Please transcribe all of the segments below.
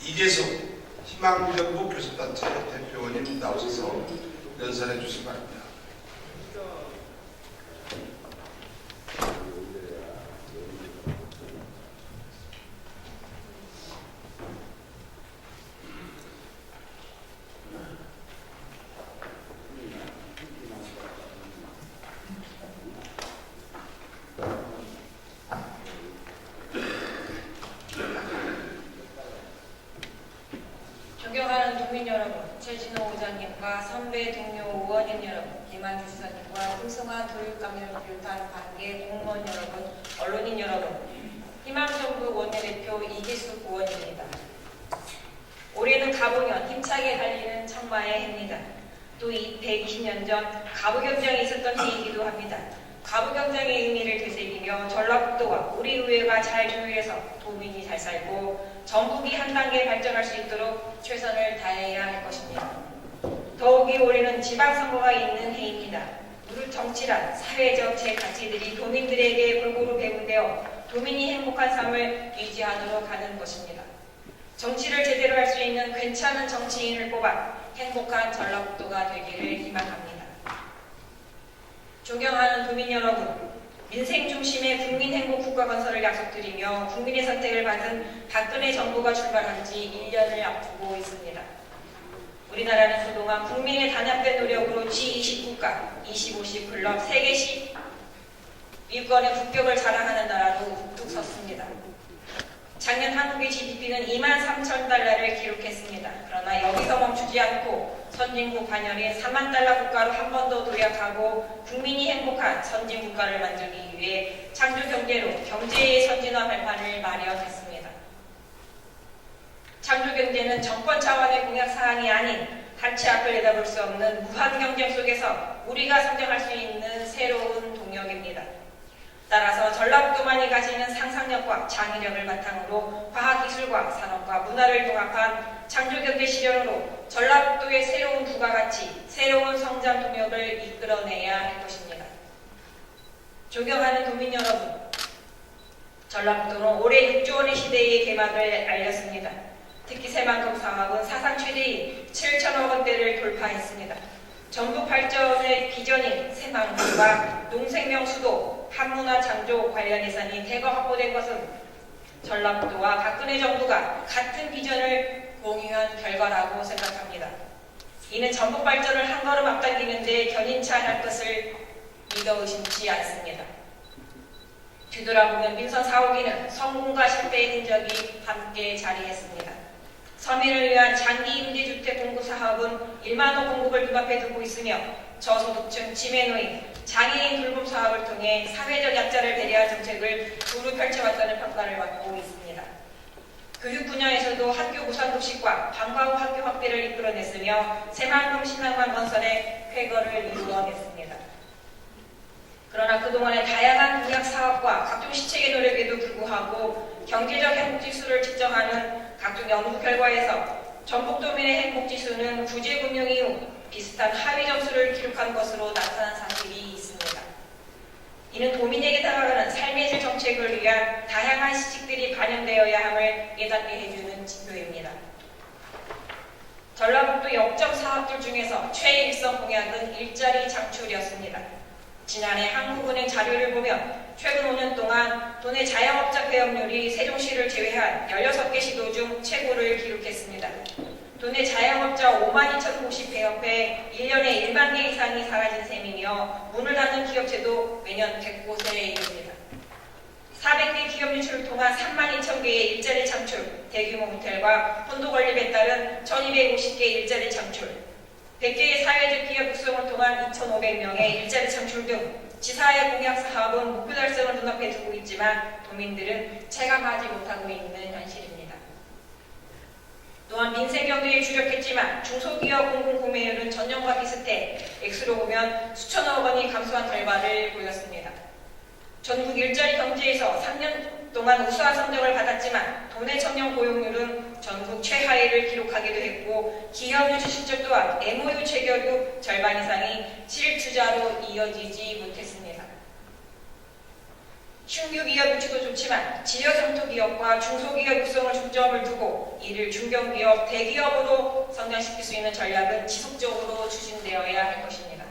이재석 희망정부 교섭단체 대표님 나오셔서 연설해 주시기 바랍니다. 존경하는 국민 여러분, 최진호 의장님과 선배 동료 의원님 여러분, 김한주 지사님과 훌성한 교육감님을 비롯한 관계 공무원 여러분, 언론인 여러분, 희망정부 원내대표 이기숙 의원입니다. 올해는 가보년 힘차게 달리는 청마의 해입니다. 또 120년 전 가부경쟁이 있었던 해이기도 합니다. 가부경쟁의 의미를 되새기며 전라북도와 우리 의회가 잘 조율해서 도민이 잘 살고 전국이 한 단계 발전할 수 있도록 최선을 다해야 할 것입니다. 더욱이 올해는 지방선거가 있는 해입니다. 우리 정치란 사회적 제 가치들이 도민들에게 골고루 배분되어 도민이 행복한 삶을 유지하도록 하는 것입니다. 정치를 제대로 할 수 있는 괜찮은 정치인을 뽑아 행복한 전라북도가 되기를 희망합니다. 존경하는 도민 여러분, 민생 중심의 국민 행복 국가 건설을 약속드리며 국민의 선택을 받은 박근혜 정부가 출발한 지 1년을 앞두고 있습니다. 우리나라는 그동안 국민의 단합된 노력으로 G20 국가, 25시 클럽, 세계 10위권의 국격을 자랑하는 나라로 우뚝 섰습니다. 작년 한국의 GDP는 23,000달러를 기록했습니다. 그러나 여기서 멈추지 않고 선진국 반열인 3만 달러 국가로 한 번 더 도약하고 국민이 행복한 선진 국가를 만들기 위해 창조 경제로 경제의 선진화 발판을 마련했습니다. 창조 경제는 정권 차원의 공약 사항이 아닌 한치 앞을 내다볼 수 없는 무한 경쟁 속에서 우리가 성장할 수 있는 새로운 동력입니다. 따라서 전라북도만이 가지는 상상력과 창의력을 바탕으로 과학기술과 산업과 문화를 통합한 창조경제 실현으로 전라북도의 새로운 부가가치, 새로운 성장 동력을 이끌어내야 할 것입니다. 존경하는 도민 여러분, 전라북도는 올해 6조 원의 시대의 개막을 알렸습니다. 특히 새만금 사업은 사상 최대인 7천억 원대를 돌파했습니다. 전북 발전의 비전인 새만금과 농생명 수도, 한문화 창조 관련 예산이 대거 확보된 것은 전라북도와 박근혜 정부가 같은 비전을 공유한 결과라고 생각합니다. 이는 전북 발전을 한 걸음 앞당기는 데 견인치 않을 것을 믿어 의심치 않습니다. 뒤돌아보면 민선 4호기는 성공과 실패의 흔적이 함께 자리했습니다. 서민을 위한 장기 임대주택 공급 사업은 1만 호 공급을 눈앞에 두고 있으며 저소득층, 치매노인, 장애인 돌봄 사업을 통해 사회적 약자를 배려한 정책을 두루 펼쳐왔다는 평가를 받고 있습니다. 교육 분야에서도 학교 무상급식과 방과 후 학교 확대를 이끌어냈으며 새만금 신학관 건설에 쾌거를 이루어냈습니다. 그러나 그동안의 다양한 공약 사업과 각종 시책의 노력에도 불구하고 경제적 행복지수를 측정하는 각종 연구 결과에서 전북도민의 행복지수는 구제금융 이후 비슷한 하위 점수를 기록한 것으로 나타난 사실이 있습니다. 이는 도민에게 다가가는 삶의 질 정책을 위한 다양한 시책들이 반영되어야 함을 깨닫게 해주는 지표입니다. 전라북도 역점 사업들 중에서 최일성 공약은 일자리 창출이었습니다. 지난해 한국은행 자료를 보면 최근 5년 동안 도내 자영업자 폐업률이 세종시를 제외한 16개 시도 중 최고를 기록했습니다. 도내 자영업자 52,090 폐업해 1년에 1만 개 이상이 사라진 셈이며 문을 닫는 기업체도 매년 100곳에 이릅니다. 400개 기업 유출을 통한 3만 2천 개의 일자리 창출, 대규모 호텔과 펀드 건립에 따른 1,250개 일자리 창출, 100개의 사회적 기업 육성을 통한 2,500명의 일자리 창출 등 지사의 공약 사업은 목표 달성을 눈앞에 두고 있지만 도민들은 체감하지 못하고 있는 현실입니다. 또한 민생경제에 주력했지만 중소기업 공공구매율은 전년과 비슷해 액수로 보면 수천억 원이 감소한 결과를 보였습니다. 전국 일자리 경제에서 3년 동안 우수한 성적을 받았지만 도내 청년 고용률은 전국 최하위를 기록하기도 했고 기업 유치 실적 또한 MOU 체결 후 절반 이상이 실투자로 이어지지 못했습니다. 신규 기업 유치도 좋지만 지역 상투 기업과 중소기업 육성을 중점을 두고 이를 중견기업, 대기업으로 성장시킬 수 있는 전략은 지속적으로 추진되어야 할 것입니다.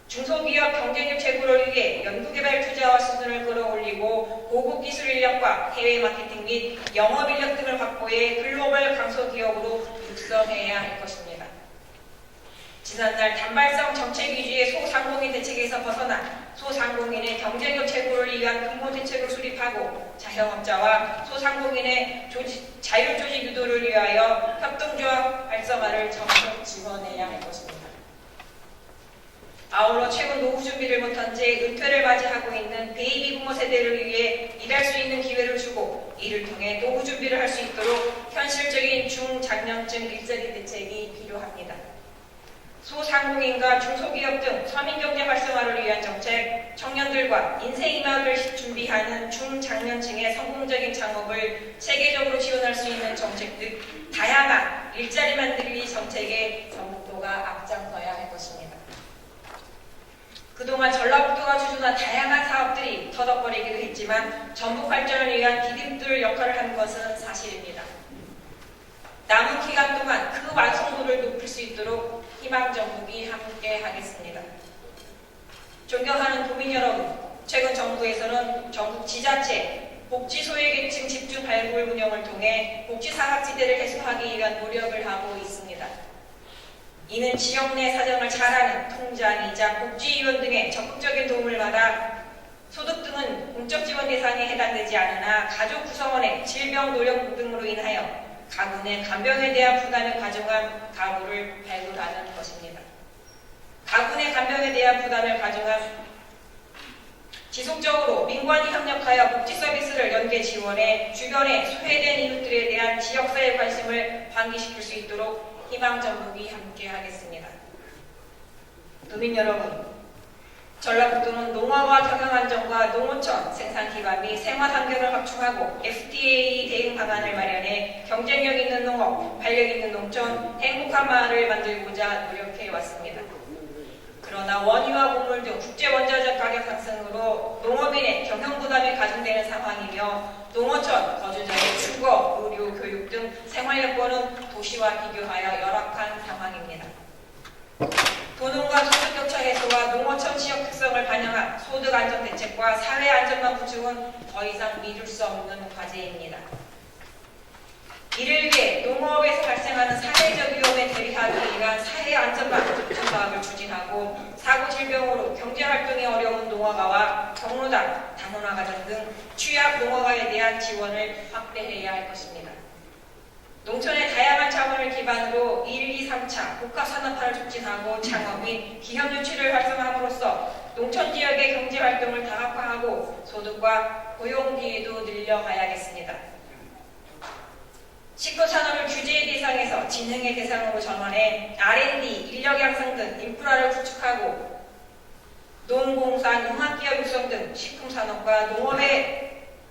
중소기업 경쟁력 제고를 위해 연구개발 투자와 수준을 끌어올리고 고급 기술 인력과 해외 마케팅 및 영업 인력 등을 확보해 글로벌 강소기업으로 육성해야 할 것입니다. 지난날 단발성 정책 위주의 소상공인 대책에서 벗어나 소상공인의 경쟁력 제고를 위한 근본 대책을 수립하고 자영업자와 소상공인의 자율조직 유도를 위하여 협동조합 활성화를 적극 지원해야 할 것입니다. 아울러 최근 노후 준비를 못한 채 은퇴를 맞이하고 있는 베이비 부모 세대를 위해 일할 수 있는 기회를 주고 이를 통해 노후 준비를 할 수 있도록 현실적인 중장년층 일자리 대책이 필요합니다. 소상공인과 중소기업 등 서민경제 활성화를 위한 정책, 청년들과 인생이막을 준비하는 중장년층의 성공적인 창업을 세계적으로 지원할 수 있는 정책 등 다양한 일자리 만들기 정책에 전북도가 앞장서야 할 것입니다. 그동안 전라북도가 추진한 다양한 사업들이 터덕거리기도 했지만 전북 발전을 위한 디딤돌 역할을 한 것은 사실입니다. 남은 기간 동안 그 완성도를 높일 수 있도록 희망전북이 함께 하겠습니다. 존경하는 도민 여러분, 최근 정부에서는 전국 지자체, 복지소외계층 집중 발굴 운영을 통해 복지사각지대를 해소하기 위한 노력을 하고 있습니다. 이는 지역 내 사정을 잘 아는 통장이자 복지위원 등의 적극적인 도움을 받아 소득 등은 공적 지원 대상에 해당되지 않으나 가족 구성원의 질병, 노령 등으로 인하여 가구 내 간병에 대한 부담을 가중한 가구를 발굴하는 것입니다. 가구 내 간병에 대한 부담을 가중한 지속적으로 민관이 협력하여 복지 서비스를 연계 지원해 주변의 소외된 이웃들에 대한 지역사회 관심을 환기시킬 수 있도록 희망전북이 함께하겠습니다. 도민 여러분, 전라북도는 농어와 경영안정과 농어촌 생산기반 및 생활환경을 확충하고 FTA 대응 방안을 마련해 경쟁력 있는 농업, 활력 있는 농촌, 행복한 마을을 만들고자 노력해왔습니다. 그러나 원유와 곡물 등 국제 원자재 가격 상승으로 농업인의 경영 부담이 가중되는 상황이며 농어촌 거주자의 주거, 의료, 교육 등 생활 여건은 도시와 비교하여 열악한 상황입니다. 도농과 소득 격차 해소와 농어촌 지역 특성을 반영한 소득 안정 대책과 사회 안전망 구축은 더 이상 미룰 수 없는 과제입니다. 이를 위해 농업에서 발생하는 사회적 위험에 대비하기 위한 사회 안전망 구축 사업을 추진하고 사고 질병으로 경제 활동이 어려운 농어가와 경로당, 단원화가정 등 취약 농어가에 대한 지원을 확대해야 할 것입니다. 농촌의 다양한 자원을 기반으로 1, 2, 3차 복합산업화를 촉진하고 창업 및 기업 유치를 활성화함으로써 농촌 지역의 경제 활동을 다각화하고 소득과 고용 기회도 늘려가야겠습니다. 식품산업을 규제의 대상에서 진흥의 대상으로 전환해 R&D, 인력 양성 등 인프라를 구축하고 농공산, 융합기업 육성 등 식품산업과 농업의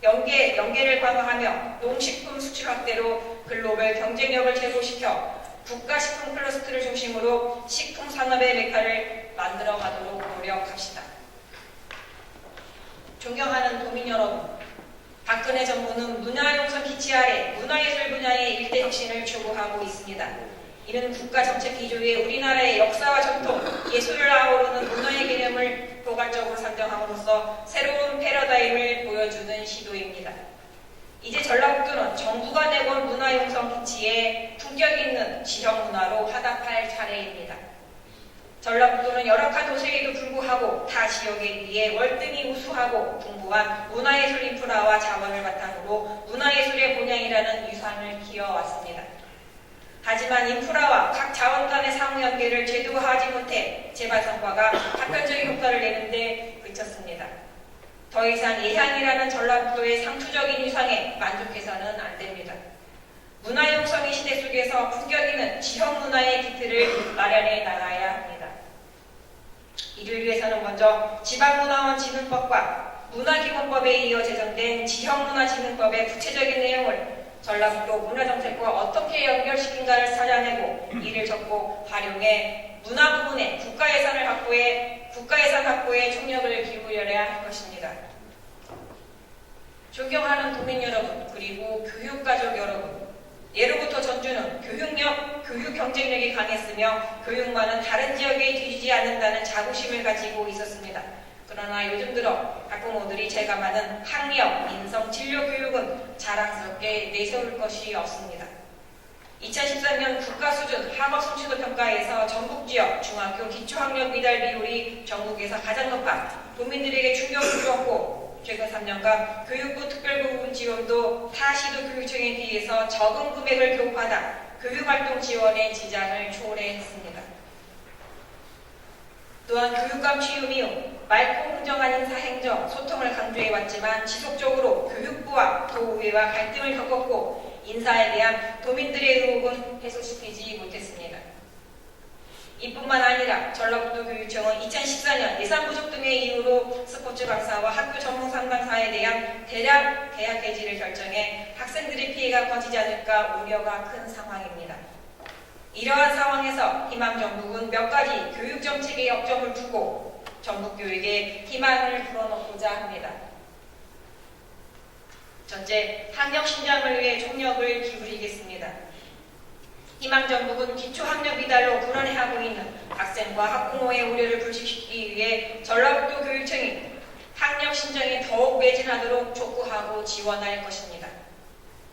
연계를 강화하며 농식품 수출 확대로 글로벌 경쟁력을 제고시켜 국가식품 클러스터를 중심으로 식품산업의 메카를 만들어가도록 노력합시다. 존경하는 도민 여러분, 박근혜 정부는 문화융성 기치 아래 문화예술 분야의 일대 혁신을 추구하고 있습니다. 이는 국가정책 기조에 우리나라의 역사와 전통, 예술을 아우르는 문화의 개념을 포괄적으로 상정함으로써 새로운 패러다임을 보여주는 시도입니다. 이제 전라북도는 정부가 내건 문화융성 기치에 품격 있는 지역 문화로 화답할 차례입니다. 전라북도는 열악한 도시에도 불구하고 타 지역에 비해 월등히 우수하고 풍부한 문화예술 인프라와 자원을 바탕으로 문화예술의 본향이라는 유산을 키워왔습니다. 하지만 인프라와 각 자원 간의 상호 연계를 제대로 하지 못해 재발 성과가 단편적인 효과를 내는데 그쳤습니다. 더 이상 예향이라는 전라북도의 상투적인 위상에 만족해서는 안 됩니다. 문화융성의 시대 속에서 품격 있는 지역 문화의 기틀을 마련해 나가야 합니다. 이를 위해서는 먼저 지방문화원진흥법과 문화기본법에 이어 제정된 지역문화진흥법의 구체적인 내용을 전라북도 문화정책과 어떻게 연결시킨가를 찾아내고 이를 적고 활용해 문화 부문에 국가예산 확보에 총력을 기울여야 할 것입니다. 존경하는 도민 여러분, 그리고 교육가족 여러분, 예로부터 전주는 교육력, 교육 경쟁력이 강했으며 교육만은 다른 지역에 뒤지지 않는다는 자부심을 가지고 있었습니다. 그러나 요즘 들어 학부모들이 체감하는 학력, 인성, 진로 교육은 자랑스럽게 내세울 것이 없습니다. 2013년 국가수준 학업 성취도 평가에서 전북지역 중학교 기초학력 미달 비율이 전국에서 가장 높아 도민들에게 충격을 주었고, 최근 3년간 교육부 특별부분 지원도 타 시도 교육청에 비해서 적은 금액을 교부하다 교육활동 지원의 지장을 초래했습니다. 또한 교육감 취임 이후 맑고 공정한 인사행정, 소통을 강조해왔지만 지속적으로 교육부와 도의회와 갈등을 겪었고 인사에 대한 도민들의 의혹은 해소시키지 못했습니다. 이뿐만 아니라 전라북도 교육청은 2014년 예산 부족 등의 이유로 스포츠 강사와 학교 전문 상담사에 대한 대량 계약 해지를 결정해 학생들의 피해가 커지지 않을까 우려가 큰 상황입니다. 이러한 상황에서 희망전북은 몇 가지 교육정책에 역점을 두고 전북교육에 희망을 불어넣고자 합니다. 첫째, 학력 신장을 위해 총력을 기울이겠습니다. 희망전북은 기초학력 미달로 불안해하고 있는 학생과 학부모의 우려를 불식시키기 위해 전라북도 교육청이 학력 신장이 더욱 매진하도록 촉구하고 지원할 것입니다.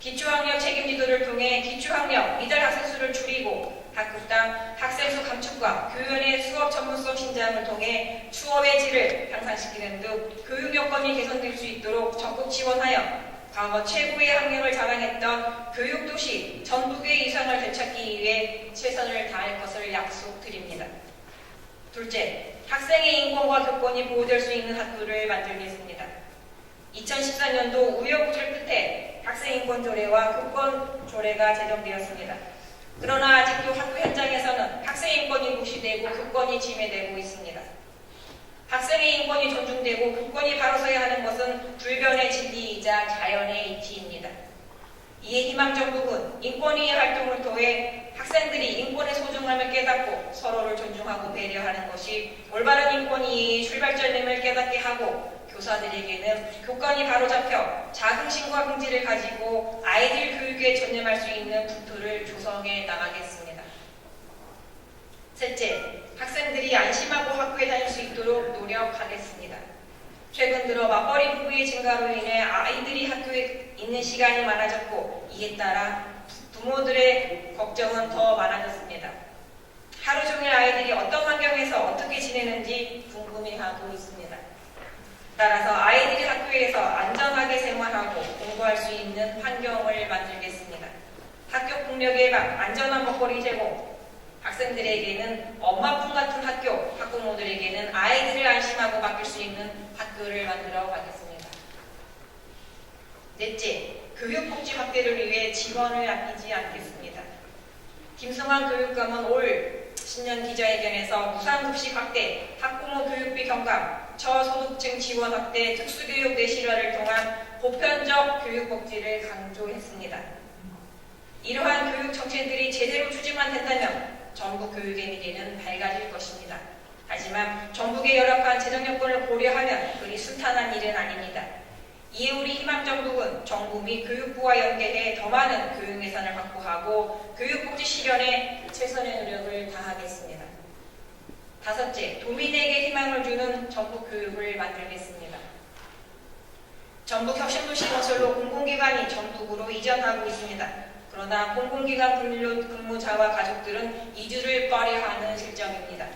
기초학력 책임지도를 통해 기초학력 미달 학생 수를 줄이고 학급당 학생 수 감축과 교연의 수업 전문성 신장을 통해 수업의 질을 향상시키는 등 교육 여건이 개선될 수 있도록 적극 지원하여 과거 최고의 학력을 자랑했던 교육도시 전북의 이상을 되찾기 위해 최선을 다할 것을 약속드립니다. 둘째, 학생의 인권과 교권이 보호될 수 있는 학교를 만들겠습니다. 2014년도 우여곡절 끝에 학생인권조례와 교권조례가 제정되었습니다. 그러나 아직도 학교 현장에서는 학생인권이 무시되고 교권이 침해되고 있습니다. 학생의 인권이 존중되고 교권이 바로 서야 하는 것은 불변의 진리이자 자연의 이치입니다. 이에 희망전북은 인권위의 활동을 통해 학생들이 인권의 소중함을 깨닫고 서로를 존중하고 배려하는 것이 올바른 인권위의 출발점임을 깨닫게 하고 교사들에게는 교권이 바로잡혀 자긍심과 긍지를 가지고 아이들 교육에 전념할 수 있는 분토를 조성해 나가겠습니다. 셋째, 학생들이 안심하고 학교에 다닐 수 있도록 노력하겠습니다. 최근 들어 맞벌이 부부의 증가로 인해 아이들이 학교에 있는 시간이 많아졌고 이에 따라 부모들의 걱정은 더 많아졌습니다. 하루 종일 아이들이 어떤 환경에서 어떻게 지내는지 궁금해하고 있습니다. 따라서 아이들이 학교에서 안전하게 생활하고 공부할 수 있는 환경을 만들겠습니다. 학교 폭력 예방, 안전한 먹거리 제공, 학생들에게는 엄마품 같은 학교, 학부모들에게는 아이들을 안심하고 맡길 수 있는 학교를 만들어 가겠습니다. 넷째, 교육복지 확대를 위해 지원을 아끼지 않겠습니다. 김승환 교육감은 올 신년 기자회견에서 무상급식 확대, 학부모 교육비 경감, 저소득층 지원 확대, 특수교육 내실화를 통한 보편적 교육복지를 강조했습니다. 이러한 교육 정책들이 제대로 추진만 된다면 전북 교육의 미래는 밝아질 것입니다. 하지만 전북의 열악한 재정 여건을 고려하면 그리 순탄한 일은 아닙니다. 이에 우리 희망전북은 정부 및 교육부와 연계해 더 많은 교육 예산을 확보하고 교육복지 실현에 최선의 노력을 다하겠습니다. 다섯째, 도민에게 희망을 주는 전북 교육을 만들겠습니다. 전북 혁신도시 건설로 공공기관이 전북으로 이전하고 있습니다. 그러나 공공기관 근무자와 가족들은 이주를 꺼려하는 실정입니다.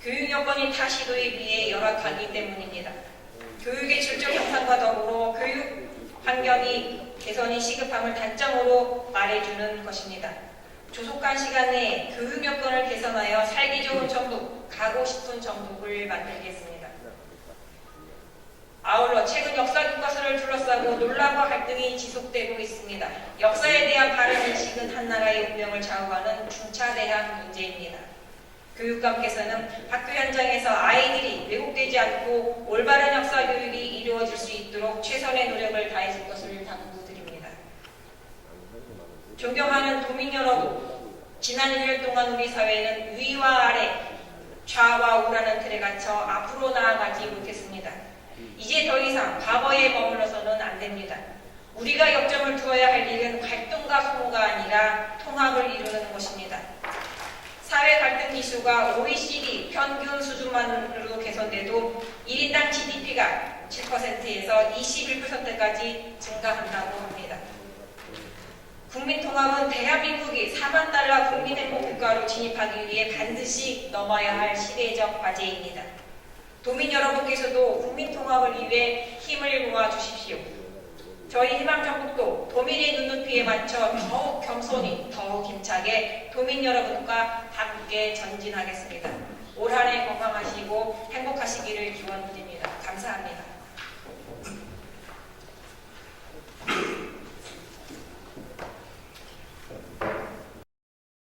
교육 여건이 타 시도에 비해 열악하기 때문입니다. 교육의 질적 향상과 더불어 교육 환경이 개선이 시급함을 단점으로 말해주는 것입니다. 조속한 시간 내에 교육 여건을 개선하여 살기 좋은 전북, 가고 싶은 전북을 만들겠습니다. 아울러 최근 역사 교과서를 둘러싸고 논란과 갈등이 지속되고 있습니다. 역사에 대한 바른 인식은 한 나라의 운명을 좌우하는 중차대한 문제입니다. 교육감께서는 학교 현장에서 아이들이 왜곡되지 않고 올바른 역사 교육이 이루어질 수 있도록 최선의 노력을 다해줄 것을 당부드립니다. 존경하는 도민 여러분, 지난 1년 동안 우리 사회는 위와 아래, 좌와 우라는 틀에 갇혀 앞으로 나아가지 못했습니다. 이제 이제 더 이상 과거에 머물러서는 안 됩니다. 우리가 역점을 두어야 할 일은 갈등과 소모가 아니라 통합을 이루는 것입니다. 사회 갈등 지수가 OECD 평균 수준만으로 개선돼도 1인당 GDP가 7%에서 21%까지 증가한다고 합니다. 국민통합은 대한민국이 4만 달러 국민행복국가로 진입하기 위해 반드시 넘어야 할 시대적 과제입니다. 도민 여러분께서도 국민통합을 위해 힘을 모아 주십시오. 저희 희망정국도 도민의 눈높이에 맞춰 더욱 겸손히 더욱 힘차게 도민 여러분과 함께 전진하겠습니다. 올 한 해 건강하시고 행복하시기를 기원드립니다. 감사합니다.